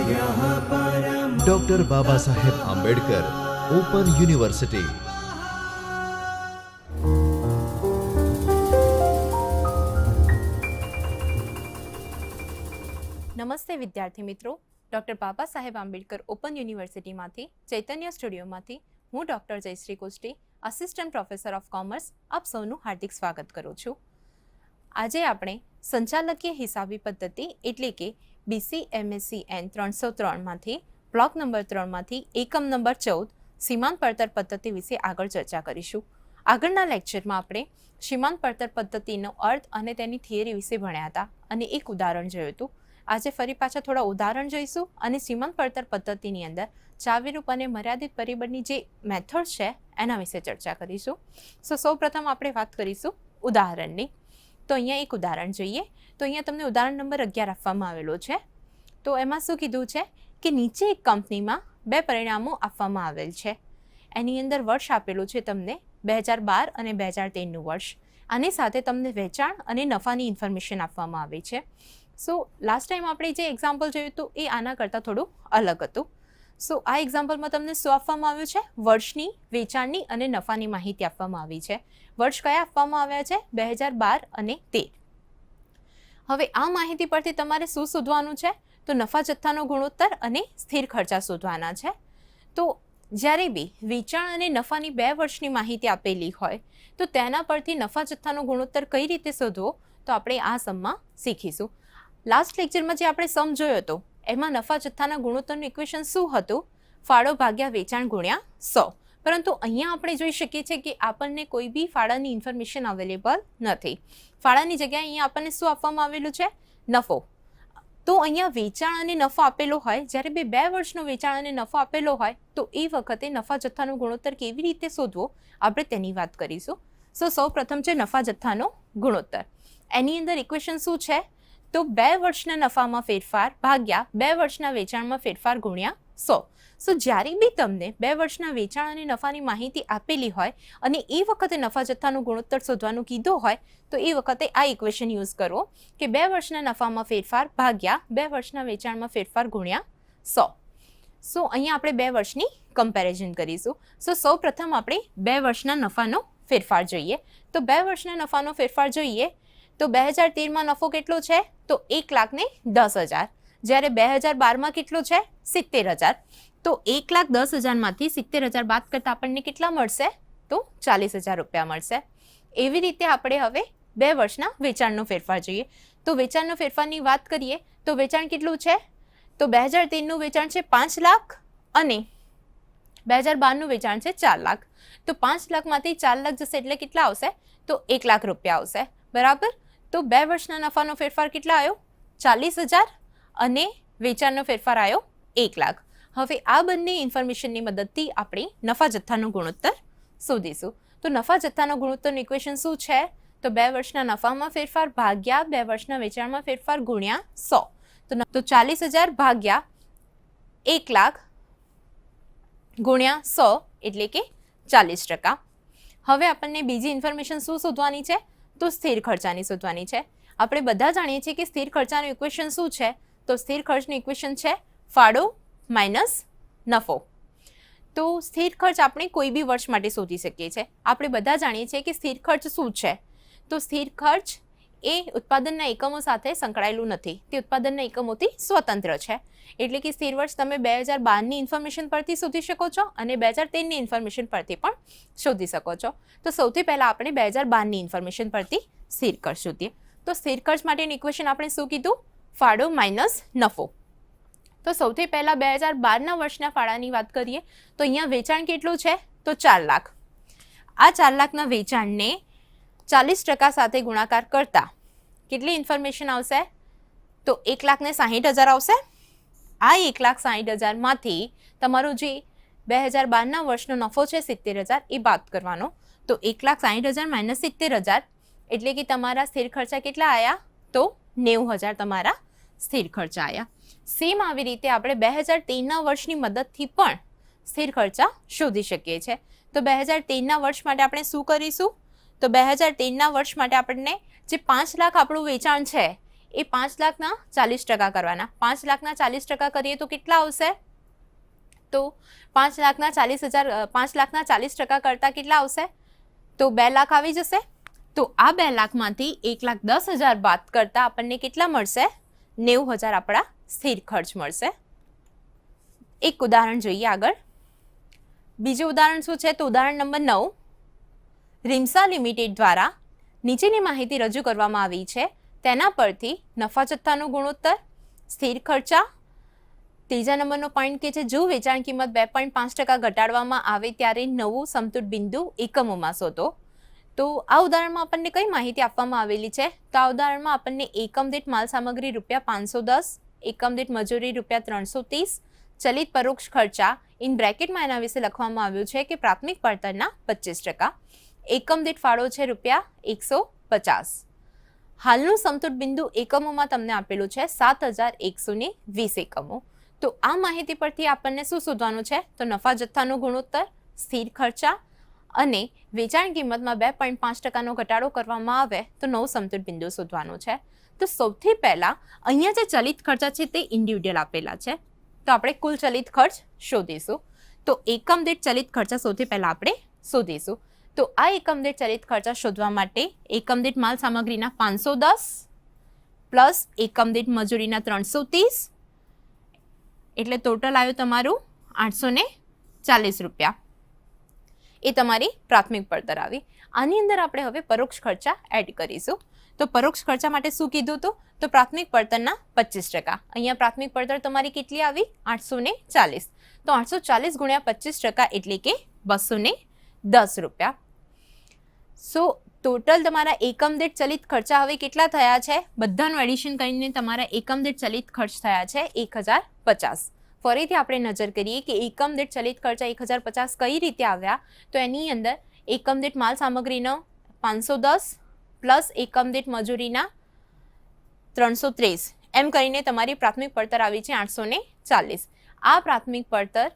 Doctor Baba Saheb Ambedkar open university. નમસ્તે વિદ્યાર્થી મિત્રો, ડૉક્ટર બાબા સાહેબ આંબેડકર ઓપન યુનિવર્સિટીમાંથી ચૈતન્ય સ્ટુડિયોમાંથી હું doctor Jayshree Koshti, assistant professor of commerce, આપ સૌનું હાર્દિક સ્વાગત કરું છું. આજે આપણે સંચાલકીય હિસાબી પદ્ધતિ એટલે કે BCMScN 303માંથી બ્લોક નંબર 3માંથી એકમ નંબર 14 સીમાંત પડતર પદ્ધતિ વિશે આગળ ચર્ચા કરીશું. આગળના લેક્ચરમાં આપણે સીમાંત પડતર પદ્ધતિનો અર્થ અને તેની થિયરી વિશે ભણ્યા હતા અને એક ઉદાહરણ જોયું હતું. આજે ફરી પાછા થોડા ઉદાહરણ જોઈશું અને સીમાંત પડતર પદ્ધતિની અંદર ચાવીરૂપ અને મર્યાદિત પરિબળની જે મેથડ છે એના વિશે ચર્ચા કરીશું. સૌપ્રથમ આપણે વાત કરીશું ઉદાહરણની. તો અહીંયા એક ઉદાહરણ જોઈએ. તો અહીંયા તમને ઉદાહરણ નંબર 11 આપવામાં આવેલો છે. તો એમાં શું કીધું છે કે નીચે એક કંપનીમાં બે પરિણામો આપવામાં આવેલ છે. એની અંદર વર્ષ આપેલું છે તમને 2012 અને 2013નું વર્ષ. આની સાથે તમને વેચાણ અને નફાની ઇન્ફોર્મેશન આપવામાં આવી છે. લાસ્ટ ટાઈમ આપણે જે એક્ઝામ્પલ જોયું હતું એ આના કરતાં થોડું અલગ હતું. આ એક્ઝામ્પલમાં તમને શું આપવામાં આવ્યું છે? વર્ષની, વેચાણની અને નફાની માહિતી આપવામાં આવી છે. વર્ષ કયા આપવામાં આવ્યા છે? 2012 અને 13. હવે આ માહિતી પરથી તમારે શું શોધવાનું છે? તો નફા જથ્થાનો ગુણોત્તર અને સ્થિર ખર્ચા શોધવાના છે. તો જ્યારે બી વેચાણ અને નફાની 2 વર્ષની માહિતી આપેલી હોય તો તેના પરથી નફા જથ્થાનો ગુણોત્તર કઈ રીતે શોધવો તો આપણે આ સમમાં શીખીશું. લાસ્ટ લેક્ચરમાં જે આપણે સમ જોયો હતો એમાં નફા જથ્થાના ગુણોત્તરનું ઇક્વેશન શું હતું? ફાળો ભાગ્યા વેચાણ ગુણ્યા 100. પરંતુ અહીંયા આપણે જોઈ શકીએ છીએ કે આપણને કોઈ બી ફાળાની ઇન્ફોર્મેશન અવેલેબલ નથી. ફાળાની જગ્યાએ અહીંયા આપણને શું આપવામાં આવેલું છે? નફો. તો અહીંયા વેચાણ અને નફો આપેલો હોય, જ્યારે 2 વર્ષનો વેચાણ અને નફો આપેલો હોય તો એ વખતે નફા જથ્થાનો ગુણોત્તર કેવી રીતે શોધવો આપણે તેની વાત કરીશું. સૌ પ્રથમ છે નફા જથ્થાનો ગુણોત્તર. એની અંદર ઇક્વેશન શું છે? તો 2 વર્ષના નફામાં ફેરફાર ભાગ્યા 2 વર્ષના વેચાણમાં ફેરફાર ગુણ્યા 100. જ્યારે બી તમને 2 વર્ષના વેચાણ અને નફાની માહિતી આપેલી હોય અને એ વખતે નફા જથ્થાનો ગુણોત્તર શોધવાનું કીધો હોય તો એ વખતે આ ઇક્વેશન યુઝ કરવો કે 2 વર્ષના નફામાં ફેરફાર ભાગ્યા 2 વર્ષના વેચાણમાં ફેરફાર ગુણ્યા 100. અહીંયા આપણે 2 વર્ષની કમ્પેરિઝન કરીશું. સૌ પ્રથમ આપણે 2 વર્ષના નફાનો ફેરફાર જોઈએ. તો 2 વર્ષના નફાનો ફેરફાર જોઈએ તો 2013માં નફો કેટલો છે? તો 1,10,000. જ્યારે 2012માં કેટલો છે? 70,000. તો 1,10,000માંથી 70,000 બાદ કરતાં આપણને કેટલા મળશે? તો 40,000 રૂપિયા મળશે. એવી રીતે આપણે હવે 2 વર્ષના વેચાણનો ફેરફાર જોઈએ. તો વેચાણનો ફેરફારની વાત કરીએ તો વેચાણ કેટલું છે? તો 2013નું વેચાણ છે 5 લાખ અને 2012નું વેચાણ છે 4 લાખ. તો 5 લાખમાંથી 4 લાખ જશે એટલે કેટલા આવશે? તો 1 લાખ રૂપિયા આવશે. બરાબર. તો 2 વર્ષના નફાનો ફેરફાર કેટલા આવ્યો? 40,000 અને વેચાણનો ફેરફાર આવ્યો 1 લાખ. હવે આ બંને ઇન્ફોર્મેશનની મદદથી આપણે નફા જથ્થાનો ગુણોત્તર શોધીશું. તો નફા જથ્થાનો ગુણોત્તરનું ઇક્વેશન શું છે? તો 2 વર્ષના નફામાં ફેરફાર ભાગ્યા 2 વર્ષના વેચાણમાં ફેરફાર ગુણ્યા 100. તો 40,000 ભાગ્યા 1 લાખ ગુણ્યા 100 એટલે કે 40%. હવે આપણને બીજી ઇન્ફોર્મેશન શું શોધવાની છે? તો સ્થિર ખર્ચાની શોધવાની છે. આપણે બધા જાણીએ છીએ કે સ્થિર ખર્ચાનું ઇક્વેશન શું છે? તો સ્થિર ખર્ચનું ઇક્વેશન છે ફાળો માઇનસ નફો. તો સ્થિર ખર્ચ આપણે કોઈ બી વર્ષ માટે શોધી શકીએ છીએ. આપણે બધા જાણીએ છીએ કે સ્થિર ખર્ચ શું છે? તો સ્થિર ખર્ચ એ ઉત્પાદનના એકમો સાથે સંકળાયેલું નથી, તે ઉત્પાદનના એકમોથી સ્વતંત્ર છે. એટલે કે સ્થિર વર્ષ તમે 2012ની ઇન્ફોર્મેશન પરથી શોધી શકો છો અને 2013ની ઇન્ફોર્મેશન પરથી પણ શોધી શકો છો. તો સૌથી પહેલાં આપણે 2012ની ઇન્ફોર્મેશન પરથી સ્થિર ખર્ચ શોધીએ. તો સ્થિર ખર્ચ માટેનું ઇક્વેશન આપણે શું કીધું? ફાળો માઇનસ નફો. તો સૌથી પહેલાં 2012ના વર્ષના ફાળાની વાત કરીએ તો અહીંયા વેચાણ કેટલું છે? તો 4 લાખ. આ 4 લાખના વેચાણને 40% સાથે ગુણાકાર કરતા કેટલી ઇન્ફોર્મેશન આવશે? તો 1,60,000 આવશે. આ 1,60,000માંથી તમારો જે 2012ના વર્ષનો નફો છે 70,000 એ બાદ કરવાનો. તો 1,60,000 માઇનસ 70,000 એટલે કે તમારા સ્થિર ખર્ચા કેટલા આવ્યા? તો 90,000 તમારા સ્થિર ખર્ચા આવ્યા. સેમ આવી રીતે આપણે 2013ના વર્ષની મદદથી પણ સ્થિર ખર્ચા શોધી શકીએ છીએ. તો 2013ના વર્ષ માટે આપણે શું કરીશું? તો 2013ના વર્ષ માટે આપણને જે 5 લાખ આપણું વેચાણ છે એ 5,40,000 કરવાના. 5,40,000 કરીએ તો કેટલા આવશે? તો 5,40,000 કરતાં કેટલા આવશે? તો 2 લાખ આવી જશે. તો આ 2 લાખમાંથી 1,10,000 બાદ કરતાં આપણને કેટલા મળશે? 90,000 આપણા સ્થિર ખર્ચ મળશે. એક ઉદાહરણ જોઈએ આગળ. બીજું ઉદાહરણ શું છે? તો ઉદાહરણ નંબર 9. રિમ્સા લિમિટેડ દ્વારા નીચેની માહિતી રજૂ કરવામાં આવી છે. તેના પરથી નફા જથ્થાનો ગુણોત્તર, સ્થિર ખર્ચા. ત્રીજા નંબરનો પોઈન્ટ કે છે જો વેચાણ કિંમત 2.5% ઘટાડવામાં આવે ત્યારે નવું સમતૂર બિંદુ એકમોમાં શોધો. તો આ ઉદાહરણમાં આપણને કઈ માહિતી આપવામાં આવેલી છે? તો આ ઉદાહરણમાં આપણને એકમ દીઠ માલ સામગ્રી ₹510, એકમ દીઠ મજૂરી ₹330, ચલિત પરોક્ષ ખર્ચા ઇન બ્રેકેટમાં એના વિશે લખવામાં આવ્યું છે કે પ્રાથમિક પડતરના 25%, એકમ દીઠ ફાળો છે ₹150. હાલનું સમતૂર બિંદુ એકમોમાં તમને આપેલું છે 7,120 એકમો. તો આ માહિતી પરથી આપણને શું શોધવાનું છે? તો નફા જથ્થાનો ગુણોત્તર, સ્થિર ખર્ચા અને વેચાણ કિંમતમાં 2.5%નો ઘટાડો કરવામાં આવે તો નવું સમતૂર બિંદુ શોધવાનું છે. તો સૌથી પહેલા અહીંયા જે ચલિત ખર્ચા છે તે ઇન્ડિવિડ્યુઅલ આપેલા છે. તો આપણે કુલ ચલિત ખર્ચ શોધીશું. તો એકમ દીઠ ચલિત ખર્ચા સૌથી પહેલા આપણે શોધીશું. તો આ એકમ દીઠ ચલિત ખર્ચા શોધવા માટે એકમ દીઠ માલ સામગ્રીના 510 પ્લસ એકમ દીઠ મજૂરીના 330 એટલે ટોટલ આવ્યું તમારું ₹840. એ તમારી પ્રાથમિક પડતર આવી. આની અંદર આપણે હવે પરોક્ષ ખર્ચા એડ કરીશું. તો પરોક્ષ ખર્ચા માટે શું કીધું હતું? તો પ્રાથમિક પડતરના 25%. અહીંયા પ્રાથમિક પડતર તમારી કેટલી આવી? ₹840. તો 840 ગુણ્યા 25% એટલે કે ₹210. સો ટોટલ તમારા એકમ દીઠ ચલિત ખર્ચા હવે કેટલા થયા છે? બધાનું એડિશન કરીને તમારા એકમ દીઠ ચલિત ખર્ચ થયા છે 1,050. ફરીથી આપણે નજર કરીએ કે એકમ દીઠ ચલિત ખર્ચા 1,050 કઈ રીતે આવ્યા? તો એની અંદર એકમ દીઠ માલ સામગ્રીનો 510 પ્લસ એકમ દીઠ મજૂરીના 330 એમ કરીને તમારી પ્રાથમિક પડતર આવી છે 840. આ પ્રાથમિક પડતર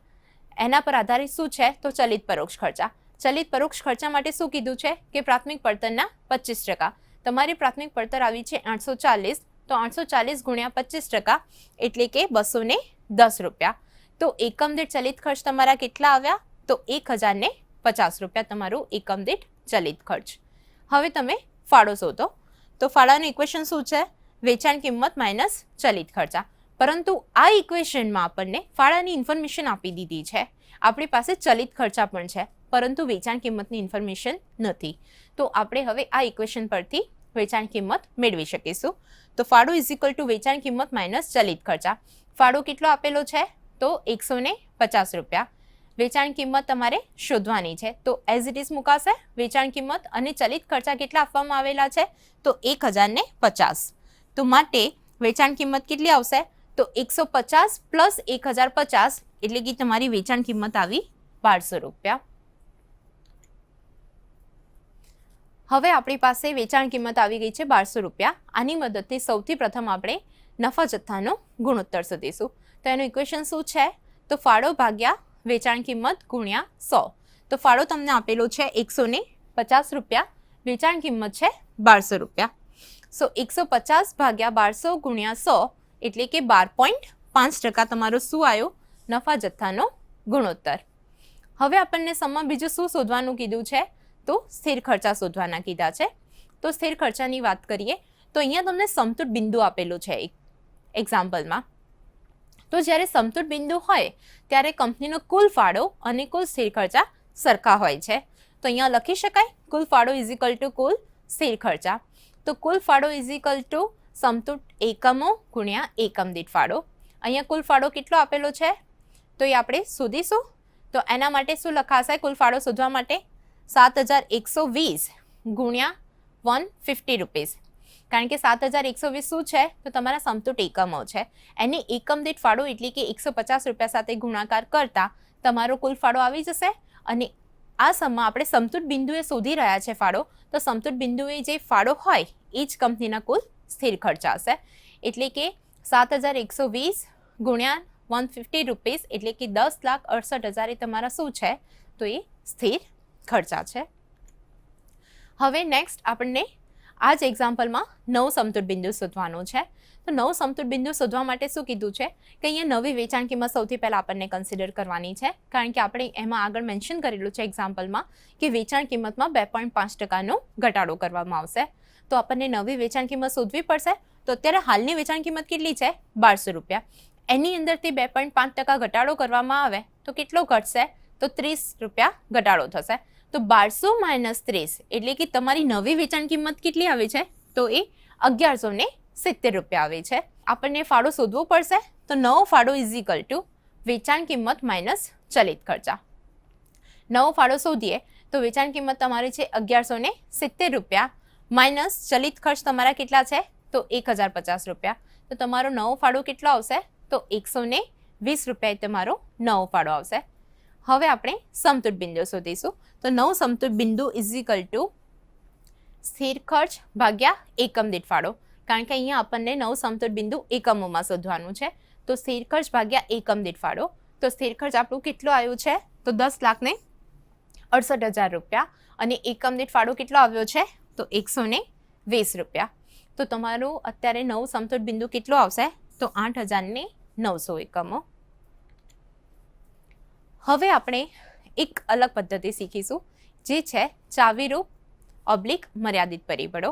એના પર આધારિત શું છે? તો ચલિત પરોક્ષ ખર્ચા. ચલિત પરોક્ષ ખર્ચા માટે શું કીધું છે? કે પ્રાથમિક પડતરના 25%. તમારી પ્રાથમિક પડતર આવી છે 840. તો 840 ગુણ્યા 25% એટલે કે ₹210. તો એકમ દીઠ ચલિત ખર્ચ તમારા કેટલા આવ્યા? તો ₹1,050 તમારું એકમ દીઠ ચલિત ખર્ચ. હવે તમે ફાળો શોધો. તો ફાળાનું ઇક્વેશન શું છે? વેચાણ કિંમત માઇનસ ચલિત ખર્ચા. પરંતુ આ ઇક્વેશનમાં આપણને ફાળાની ઇન્ફોર્મેશન આપી દીધી છે. આપણી પાસે ચલિત ખર્ચા પણ છે પરંતુ વેચાણ કિંમતની ઇન્ફોર્મેશન નથી. તો આપણે હવે આ ઇક્વેશન પરથી વેચાણ કિંમત મેળવી શકીશું. તો ફાળો ઇઝ ઇક્વલ ટુ વેચાણ કિંમત માઇનસ ચલિત ખર્ચા. ફાળો કેટલો આપેલો છે? તો ₹150. વેચાણ કિંમત તમારે શોધવાની છે. તો એઝ ઇટ ઇઝ મુકાશે. વેચાણ કિંમત અને ચલિત ખર્ચા કેટલા આપવામાં આવેલા છે? તો 1,050. તો માટે વેચાણ કિંમત કેટલી આવશે? તો 150 પ્લસ 1,050 એટલે કે તમારી વેચાણ કિંમત આવી ₹1,200. હવે આપણી પાસે વેચાણ કિંમત આવી ગઈ છે ₹1,200. આની મદદથી સૌથી પ્રથમ આપણે નફા જથ્થાનો ગુણોત્તર શોધીશું. તો એનું ઇક્વેશન શું છે? તો ફાળો ભાગ્યા વેચાણ કિંમત ગુણ્યા 100. તો ફાળો તમને આપેલો છે ₹150. વેચાણ કિંમત છે ₹1,200. સો 150 ભાગ્યા 1200 ગુણ્યા 100 એટલે કે 12.5% તમારો શું આવ્યો? નફા જથ્થાનો ગુણોત્તર. હવે આપણને સમમાં બીજું શું શોધવાનું કીધું છે? તો સ્થિર ખર્ચા શોધવાના કીધા છે. તો સ્થિર ખર્ચાની વાત કરીએ તો અહીંયા તમને સમતૂર બિંદુ આપેલું છે એક્ઝામ્પલમાં. તો જ્યારે સમતૂર બિંદુ હોય ત્યારે કંપનીનો કુલ ફાળો અને કુલ સ્થિર ખર્ચા સરખા હોય છે. તો અહીંયા લખી શકાય કુલ ફાળો ઇઝ ઇક્વલ ટુ કુલ સ્થિર ખર્ચા. તો કુલ ફાળો ઇઝ ઇક્વલ ટુ સમતૂર એકમો ગુણ્યા એકમ દીઠ ફાળો. અહીંયા કુલ ફાળો કેટલો આપેલો છે? તો એ આપણે શોધીશું. તો એના માટે શું લખાશે? કુલ ફાળો શોધવા માટે 7,120 ગુણ્યા ₹150. કારણ કે 7,120 શું છે? તો તમારા સમતૂર એકમો છે. એને એકમ દીઠ ફાળો એટલે કે ₹150 સાથે ગુણાકાર કરતા તમારો કુલ ફાળો આવી જશે. અને આ સમમાં આપણે સમતૂર બિંદુએ શોધી રહ્યા છે ફાળો. તો સમતૂર બિંદુએ જે ફાળો હોય એ જ કંપનીના કુલ સ્થિર ખર્ચા હશે. એટલે કે 7,120 ગુણ્યા ₹150 એટલે કે 10,68,000 એ તમારા શું છે? તો એ સ્થિર ખર્ચા છે. હવે નેક્સ્ટ આપણને આ જ એક્ઝામ્પલમાં નવ સમતુલ બિંદુ શોધવાનું છે. તો નવ સમતુલ બિંદુ શોધવા માટે શું કીધું છે કે અહીંયા નવી વેચાણ કિંમત સૌથી પહેલાં આપણને કન્સિડર કરવાની છે, કારણ કે આપણે એમાં આગળ મેન્શન કરેલું છે એક્ઝામ્પલમાં કે વેચાણ કિંમતમાં 2.5% ઘટાડો કરવામાં આવશે. તો આપણને નવી વેચાણ કિંમત શોધવી પડશે. તો અત્યારે હાલની વેચાણ કિંમત કેટલી છે? 1200 રૂપિયા. એની અંદરથી 2.5% ઘટાડો કરવામાં આવે તો કેટલો ઘટશે? તો 30 રૂપિયા ઘટાડો થશે. તો 1200 - 30 એટલે કે તમારી નવી વેચાણ કિંમત કેટલી આવે છે? તો એ 1170 રૂપિયા આવે છે. આપણને ફાળો શોધવો પડશે. તો નવો ફાળો ઇઝ ઇક્વલ ટુ વેચાણ કિંમત માઇનસ ચલિત ખર્ચા. નવો ફાળો શોધીએ તો વેચાણ કિંમત તમારી છે 1170 રૂપિયા માઇનસ ચલિત ખર્ચ તમારા કેટલા છે? તો 1050 રૂપિયા. તો તમારો નવો ફાળો કેટલો આવશે? તો 120 રૂપિયા તમારો નવો ફાળો આવશે. હવે આપણે સમતુલ બિંદુ શોધીશું. તો નવ સમતુલ બિંદુ ઇઝ ઇક્વલ ટુ સ્થિર ખર્ચ ભાગ્યા એકમ દીઠ ફાળો, કારણ કે અહીંયા આપણને નવ સમતુલ બિંદુ એકમોમાં શોધવાનું છે. તો સ્થિર ખર્ચ ભાગ્યા એકમ દીઠ ફાળો. તો સ્થિર ખર્ચ આપણું કેટલો આવ્યું છે? તો 10,68,000 રૂપિયા અને એકમ દીઠ ફાળો કેટલો આવ્યો છે? તો 120 રૂપિયા. તો તમારું અત્યારે નવ સમતુલ બિંદુ કેટલો આવશે? તો 8,900 એકમો. હવે આપણે એક અલગ પદ્ધતિ શીખીશું, જે છે ચાવીરૂપ / મર્યાદિત પરિબળો.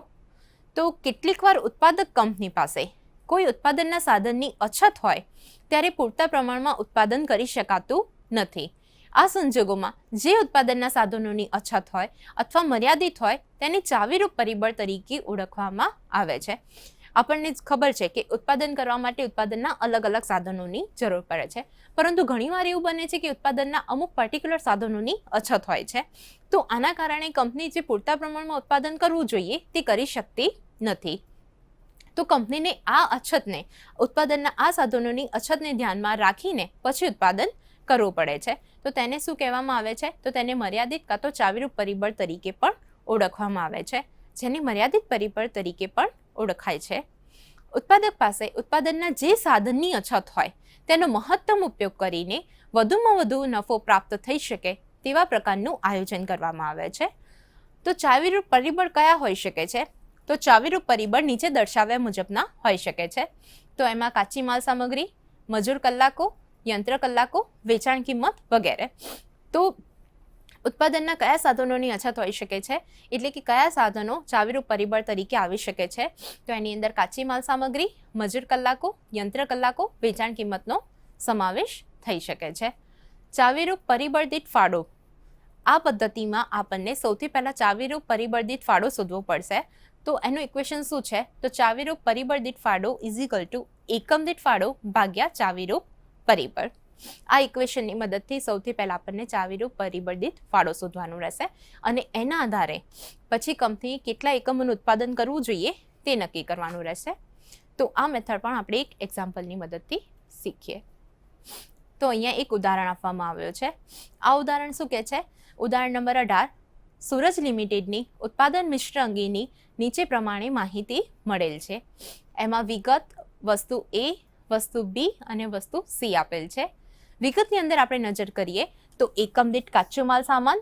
તો કેટલીક વાર ઉત્પાદક કંપની પાસે કોઈ ઉત્પાદનના સાધનની અછત હોય ત્યારે પૂરતા પ્રમાણમાં ઉત્પાદન કરી શકાતું નથી. આ સંજોગોમાં જે ઉત્પાદનના સાધનોની અછત હોય અથવા મર્યાદિત હોય તેને ચાવીરૂપ પરિબળ તરીકે ઓળખવામાં આવે છે. આપણને ખબર છે કે ઉત્પાદન કરવા માટે ઉત્પાદનના અલગ અલગ સાધનોની જરૂર પડે છે, પરંતુ ઘણીવાર એવું બને છે કે ઉત્પાદનના અમુક પર્ટિક્યુલર સાધનોની અછત હોય છે. તો આના કારણે કંપની જે પૂરતા પ્રમાણમાં ઉત્પાદન કરવું જોઈએ તે કરી શકતી નથી. તો કંપનીને આ અછતને, ઉત્પાદનના આ સાધનોની અછતને ધ્યાનમાં રાખીને પછી ઉત્પાદન કરવું પડે છે. તો તેને શું કહેવામાં આવે છે? તો તેને મર્યાદિત કાં તો ચાવીરૂપ પરિબળ તરીકે પણ ઓળખવામાં આવે છે, જેને મર્યાદિત પરિબળ તરીકે પણ ઓળખાય છે. ઉત્પાદક પાસે ઉત્પાદનના જે સાધનની અછત હોય તેનો મહત્તમ ઉપયોગ કરીને વધુમાં વધુ નફો પ્રાપ્ત થઈ શકે તેવા પ્રકારનું આયોજન કરવામાં આવે છે. તો ચાવીરૂપ પરિબળ કયા હોઈ શકે છે? તો ચાવીરૂપ પરિબળ નીચે દર્શાવ્યા મુજબના હોઈ શકે છે. તો એમાં કાચી માલ સામગ્રી, મજૂર કલાકો, યંત્ર કલાકો, વેચાણ કિંમત વગેરે. તો ઉત્પાદનના કયા સાધનોની અછત હોઈ શકે છે, એટલે કે કયા સાધનો ચાવીરૂપ પરિબળ તરીકે આવી શકે છે? તો એની અંદર કાચી માલ સામગ્રી, મજૂર કલાકો, યંત્ર કલાકો, વેચાણ કિંમતનો સમાવેશ થઈ શકે છે. ચાવીરૂપ પરિબળ દીઠ ફાળો. આ પદ્ધતિમાં આપણને સૌથી પહેલા ચાવીરૂપ પરિબળ દીઠ ફાળો શોધવો પડશે. તો એનું ઇક્વેશન શું છે? તો ચાવીરૂપ પરિબળ દીઠ ફાળો ઇઝ ઇક્વલ ટુ એકમ દીઠ ફાળો ભાગ્યા ચાવીરૂપ પરિબળ. આ ઇક્વેશનની મદદથી સૌથી પહેલાં આપણને ચાવીરૂપ પરિબળ દીઠ ફાળો શોધવાનું રહેશે અને એના આધારે પછી કંપની કેટલા એકમોનું ઉત્પાદન કરવું જોઈએ તે નક્કી કરવાનું રહેશે. તો આ મેથડ પણ આપણે એક એક્ઝામ્પલની મદદથી શીખીએ. તો અહીંયા એક ઉદાહરણ આપવામાં આવ્યું છે. આ ઉદાહરણ શું કહે છે? ઉદાહરણ નંબર 18. સૂરજ લિમિટેડની ઉત્પાદન મિશ્ર અંગેની નીચે પ્રમાણે માહિતી મળેલ છે. એમાં વિગત વસ્તુ A, વસ્તુ B અને વસ્તુ C આપેલ છે. વિગતની અંદર આપણે નજર કરીએ તો એકમ દીઠ કાચો માલ સામાન,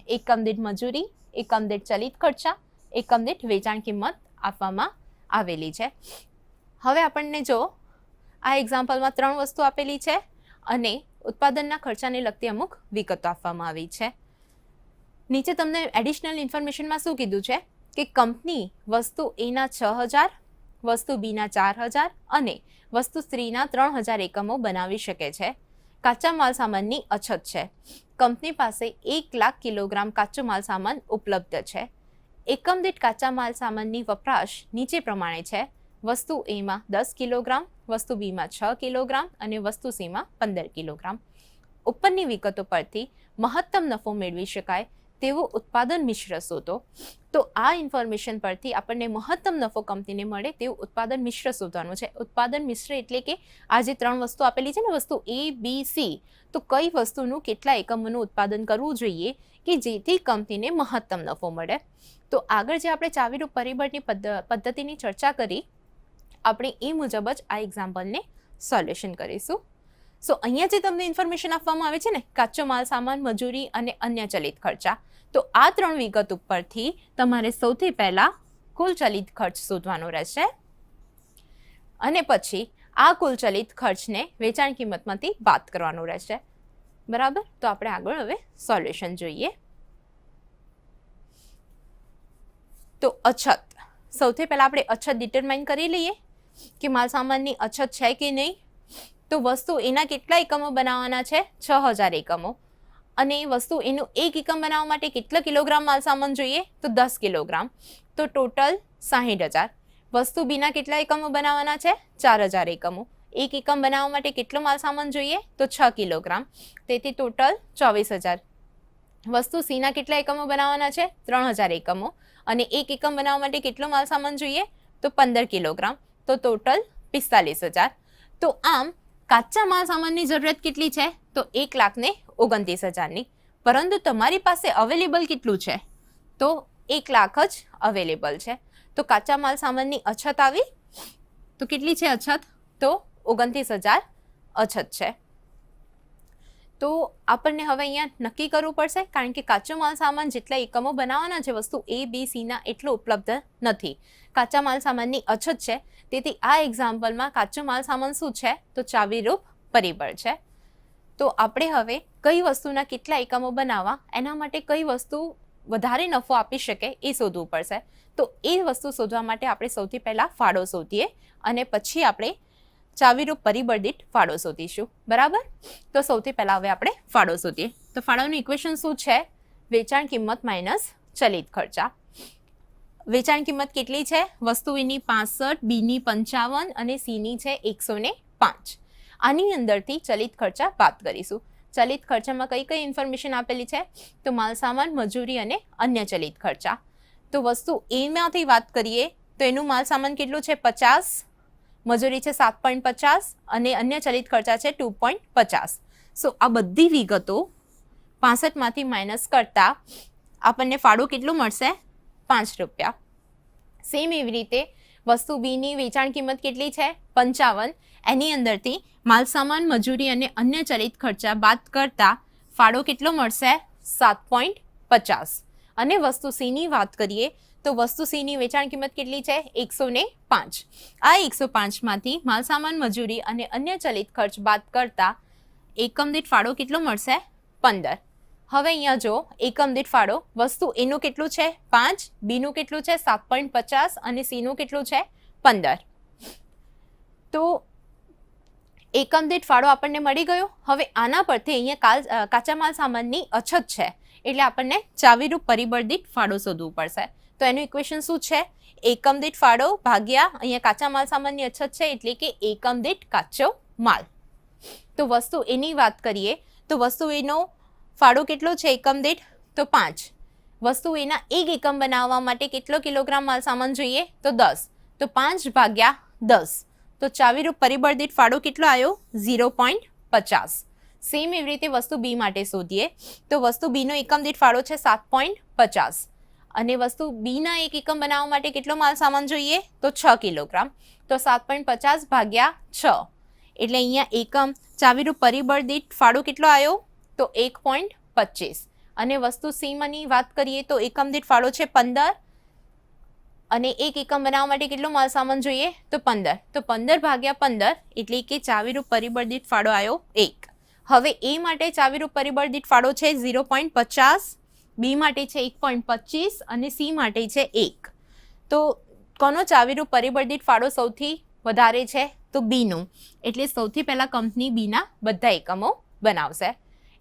એકમ દીઠ મજૂરી, એકમ દીઠ ચલિત ખર્ચા, એકમ દીઠ વેચાણ કિંમત આપવામાં આવેલી છે. હવે આપણને જો આ એક્ઝામ્પલમાં 3 વસ્તુ આપેલી છે અને ઉત્પાદનના ખર્ચાને લગતી અમુક વિગતો આપવામાં આવી છે. નીચે તમને એડિશનલ ઇન્ફોર્મેશનમાં શું કીધું છે કે કંપની વસ્તુ Aના 6,000, વસ્તુ Bના 4,000 અને વસ્તુ Cના 3,000 એકમો બનાવી શકે છે. કાચા માલ સામાનની અછત છે. કંપની પાસે 1 લાખ કિલોગ્રામ કાચો માલ સામાન ઉપલબ્ધ છે. એકમ દીઠ કાચા માલ સામાનની વપરાશ નીચે પ્રમાણે છે. વસ્તુ Aમાં 10 કિલોગ્રામ, વસ્તુ Bમાં 6 કિલોગ્રામ અને વસ્તુ Cમાં 15 કિલોગ્રામ. ઉપરની વિગતો પરથી મહત્તમ નફો મેળવી શકાય તેવું ઉત્પાદન મિશ્ર શોધો. તો આ ઇન્ફોર્મેશન પરથી આપણને મહત્તમ નફો કંપનીને મળે તેવું ઉત્પાદન મિશ્ર શોધવાનું છે. ઉત્પાદન મિશ્ર એટલે કે આ જે 3 વસ્તુ આપેલી છે ને, વસ્તુ A, B, C, તો કઈ વસ્તુનું કેટલા એકમોનું ઉત્પાદન કરવું જોઈએ કે જેથી કંપનીને મહત્તમ નફો મળે. તો આગળ જે આપણે ચાવીરૂપ પરિબળની પદ્ધતિની ચર્ચા કરી, આપણે એ મુજબ જ આ એક્ઝામ્પલને સોલ્યુશન કરીશું. સો અહીંયા જે તમને ઇન્ફોર્મેશન આપવામાં આવે છે ને, કાચો માલ સામાન, મજૂરી અને અન્ય ચલિત ખર્ચા, તો આ 3 વિગત ઉપરથી તમારે સૌથી પહેલાં કુલ ચલિત ખર્ચ શોધવાનો રહેશે અને પછી આ કુલ ચલિત ખર્ચને વેચાણ કિંમતમાંથી બાદ કરવાનો રહેશે. બરાબર, તો આપણે આગળ હવે સોલ્યુશન જોઈએ. તો અછત, સૌથી પહેલા આપણે અછત ડિટરમાઇન કરી લઈએ કે માલ સામાનની અછત છે કે નહીં. તો વસ્તુ એના કેટલા એકમો બનાવવાના છે? 6000 એકમો. અને એ વસ્તુ એનું એક એકમ બનાવવા માટે કેટલા કિલોગ્રામ માલ સામાન જોઈએ? તો 10 કિલોગ્રામ. તો ટોટલ 60000. વસ્તુ બીના કેટલા એકમો બનાવવાના છે? 4000 એકમો. એક એકમ બનાવવા માટે કેટલો માલ સામાન જોઈએ? તો 6 કિલોગ્રામ. તેથી ટોટલ 24000. વસ્તુ સીના કેટલા એકમો બનાવવાના છે? 3000 એકમો. અને એક એકમ બનાવવા માટે કેટલો માલ સામાન જોઈએ? તો 15 કિલોગ્રામ. તો ટોટલ 45000. તો આમ કાચા માલ સામાનની જરૂરિયાત કેટલી છે? તો 1,29,000ની. પરંતુ તમારી પાસે અવેલેબલ કેટલું છે? તો 1 લાખ જ અવેલેબલ છે. તો કાચા માલ સામાનની અછત આવી. તો કેટલી છે અછત? તો 29,000 અછત છે. તો આપણને હવે અહીંયા નક્કી કરવું પડશે, કારણ કે કાચો માલ સામાન જેટલા એકમો બનાવવાના છે વસ્તુ A, B, Cના એટલો ઉપલબ્ધ નથી. કાચા માલ સામાનની અછત છે. તેથી આ એક્ઝામ્પલમાં કાચો માલ સામાન શું છે? તો ચાવીરૂપ પરિબળ છે. તો આપણે હવે કઈ વસ્તુના કેટલા એકમો બનાવવા, એના માટે કઈ વસ્તુ વધારે નફો આપી શકે એ શોધવું પડશે. તો એ વસ્તુ શોધવા માટે આપણે સૌથી પહેલાં ફાળો શોધીએ અને પછી આપણે ચાવીરૂપ પરિબળ દીઠ ફાળો શોધીશું. બરાબર, તો સૌથી પહેલાં હવે આપણે ફાળો શોધીએ. તો ફાળોનું ઇક્વેશન શું છે? વેચાણ કિંમત માઇનસ ચલિત ખર્ચા. વેચાણ કિંમત કેટલી છે? વસ્તુ એની 65, બીની 55 અને સીની છે 105. આની અંદરથી ચલિત ખર્ચા બાદ કરીશું. ચલિત ખર્ચામાં કઈ કઈ ઇન્ફોર્મેશન આપેલી છે? તો માલ સામાન, મજૂરી અને અન્ય ચલિત ખર્ચા. તો વસ્તુ એમાંથી વાત કરીએ તો એનું માલ સામાન કેટલું છે? 50, મજૂરી છે 7.50 અને અન્ય ચલિત ખર્ચા છે 2.50. સો આ બધી વિગતો 65માંથી માઇનસ કરતા આપણને ફાળો કેટલું મળશે? 5 રૂપિયા. સેમ એવી રીતે વસ્તુ બીની વેચાણ કિંમત કેટલી છે? 55. એની અંદરથી માલ સામાન, મજૂરી અને અન્ય ચલિત ખર્ચા બાદ કરતા ફાળો કેટલો મળશે? 7.50. અને વસ્તુ સીની વાત કરીએ તો વસ્તુ સીની વેચાણ કિંમત કેટલી છે? 105. આ 105માંથી માલ સામાન, મજૂરી અને અન્ય ચલિત ખર્ચ બાદ કરતા એકમ દીઠ ફાળો કેટલો મળશે? 15. હવે અહીંયા જો એકમ દીઠ ફાળો, વસ્તુ એનું કેટલું છે? 5, બીનું કેટલું છે? 7.50 અને સીનું કેટલું છે? 15. તો એકમ દીઠ ફાળો આપણને મળી ગયો. હવે આના પરથી અહીંયા કાચા માલ સામાનની અછત છે એટલે આપણને ચાવીરૂપ પરિબળ દીઠ ફાળો શોધવું પડશે. તો એનું ઇક્વેશન શું છે? એકમ દીઠ ફાળો ભાગ્યા અહીંયા કાચા માલ સામાનની અછત છે એટલે કે એકમ દીઠ કાચો માલ. તો વસ્તુ એની વાત કરીએ તો વસ્તુ એનો ફાળો કેટલો છે એકમ દીઠ? તો 5. વસ્તુ એના એક એકમ બનાવવા માટે કેટલો કિલોગ્રામ માલ સામાન જોઈએ? તો 10. તો 5 ભાગ્યા 10. તો ચાવીરૂપ પરિબળ દીઠ ફાળો કેટલો આવ્યો? 0.50. સેમ એવી રીતે વસ્તુ બી માટે શોધીએ તો વસ્તુ બીનો એકમ દીઠ ફાળો છે 7.50 અને વસ્તુ બીના એક એકમ બનાવવા માટે કેટલો માલ સામાન જોઈએ? તો 6 કિલોગ્રામ. તો 7.50 ભાગ્યા 6 એટલે અહીંયા એકમ ચાવીરૂપ પરિબળ દીઠ ફાળો કેટલો આવ્યો? તો 1.25. અને વસ્તુ સીમાંની વાત કરીએ તો એકમ દીઠ ફાળો છે 15 અને એક એકમ બનાવવા માટે કેટલો માલ સામાન જોઈએ? તો 15. તો 15 ભાગ્યા 15 એટલે કે ચાવીરૂપ પરિબળ દીઠ ફાળો આવ્યો 1. હવે એ માટે ચાવીરૂપ પરિબળ દીઠ ફાળો છે 0.50, બી માટે છે 1.25 અને સી માટે છે 1. તો કોનો ચાવીરૂપ પરિબળ દીઠ ફાળો સૌથી વધારે છે? તો બીનું. એટલે સૌથી પહેલાં કંપની બીના બધા એકમો બનાવશે.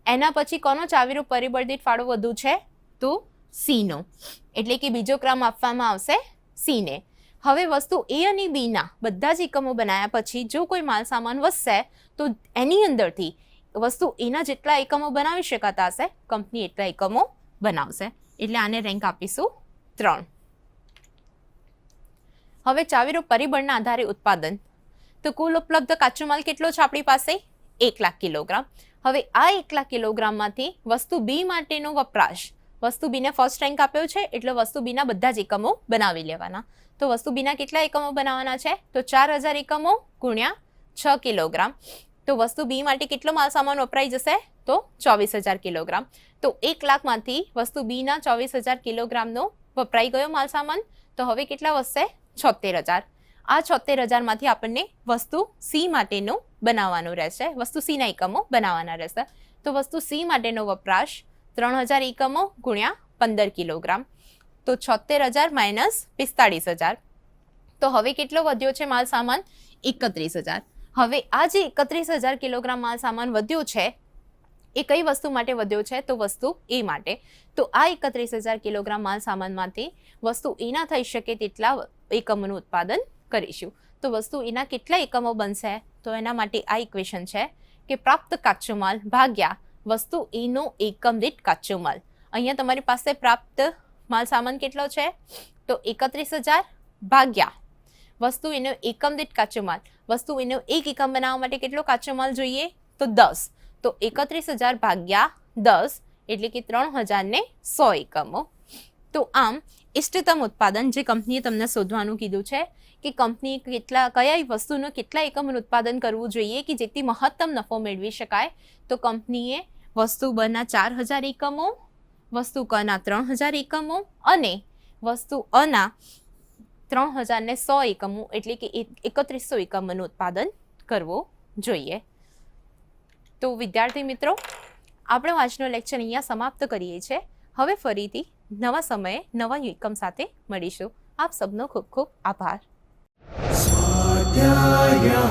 એના પછી કોનો ચાવીરૂપ પરિબળ દીઠ ફાળો વધુ છે? તો સીનો. એટલે કે બીજો ક્રમ આપવામાં આવશે સીને. હવે વસ્તુ એ અને બીના બધા જ એકમો બનાવ્યા પછી જો કોઈ માલ સામાન વધશે તો એની અંદરથી વસ્તુ એના જેટલા એકમો બનાવી શકાતા હશે કંપની એટલા એકમો બનાવશે. એટલે આને રેન્ક આપીશું 3. હવે ચાવીરૂપ પરિબળના આધારે ઉત્પાદન. તો કુલ ઉપલબ્ધ કાચો માલ કેટલો છે આપણી પાસે? 1 લાખ કિલોગ્રામ. હવે આ 1 લાખ કિલોગ્રામમાંથી વસ્તુ બી માટેનો વપરાશ, વસ્તુ બીને ફર્સ્ટ રેન્ક આપ્યો છે એટલે વસ્તુ બીના બધા જ એકમો બનાવી લેવાના. તો વસ્તુ બીના કેટલા એકમો બનાવવાના છે? તો 4000 એકમો ગુણ્યા 6 કિલોગ્રામ. તો વસ્તુ બી માટે કેટલો માલ સામાન વપરાઈ જશે? તો 24000 કિલોગ્રામ. તો 1 લાખમાંથી વસ્તુ બીના 24000 કિલોગ્રામનો વપરાઈ ગયો માલ સામાન. તો હવે કેટલા વધશે? 76,000. આ 76,000માંથી આપણને વસ્તુ સી માટેનો બનાવવાનો રહેશે, વસ્તુ સીના એકમો બનાવવાના રહેશે. તો વસ્તુ સી માટેનો વપરાશ 3,000 એકમો ગુણ્યા 15 કિલોગ્રામ, તો 76,000 માઇનસ 45,000. તો હવે કેટલો વધ્યો છે માલ સામાન? 31,000. હવે આ જે 31,000 કિલોગ્રામ માલ સામાન વધ્યો છે એ કઈ વસ્તુ માટે વધ્યો છે? તો વસ્તુ એ માટે. તો આ 31,000 કિલોગ્રામ માલ સામાનમાંથી વસ્તુ એના થઈ શકે તેટલા એકમોનું ઉત્પાદન કરીશું. તો વસ્તુ એના કેટલા એકમો બનશે? તો એના માટે આ ઇક્વેશન છે કે પ્રાપ્ત કાચો માલ ભાગ્યા વસ્તુ એનો એકમ દીઠ કાચો માલ. અહીંયા તમારી પાસે પ્રાપ્ત માલ સામાન કેટલો છે? તો 31,000 ભાગ્યા વસ્તુ એનો એકમ દીઠ કાચો માલ. વસ્તુ એનો એક એકમ બનાવવા માટે કેટલો કાચો માલ જોઈએ? તો 10. તો 31,000 ભાગ્યા 10 એટલે કે 3,100 એકમો. તો આમ ઇષ્ટતમ ઉત્પાદન જે કંપનીએ તમને શોધવાનું કીધું છે કે કંપની કયા વસ્તુનું કેટલા એકમનું ઉત્પાદન કરવું જોઈએ કે જેથી મહત્તમ નફો મેળવી શકાય, તો કંપનીએ વસ્તુ બના 4,000 એકમો, વસ્તુ કના 3,000 એકમો અને વસ્તુ અના 3,100 એકમો એટલે કે 3100 એકમોનું ઉત્પાદન કરવું જોઈએ. તો વિદ્યાર્થી મિત્રો, આપણે આજનો લેક્ચર અહીંયા સમાપ્ત કરીએ છીએ. હવે ફરીથી નવા સમયે નવા એકમ સાથે મળીશું. આપ સબનો ખૂબ ખૂબ આભાર. સ્વાધ્યાય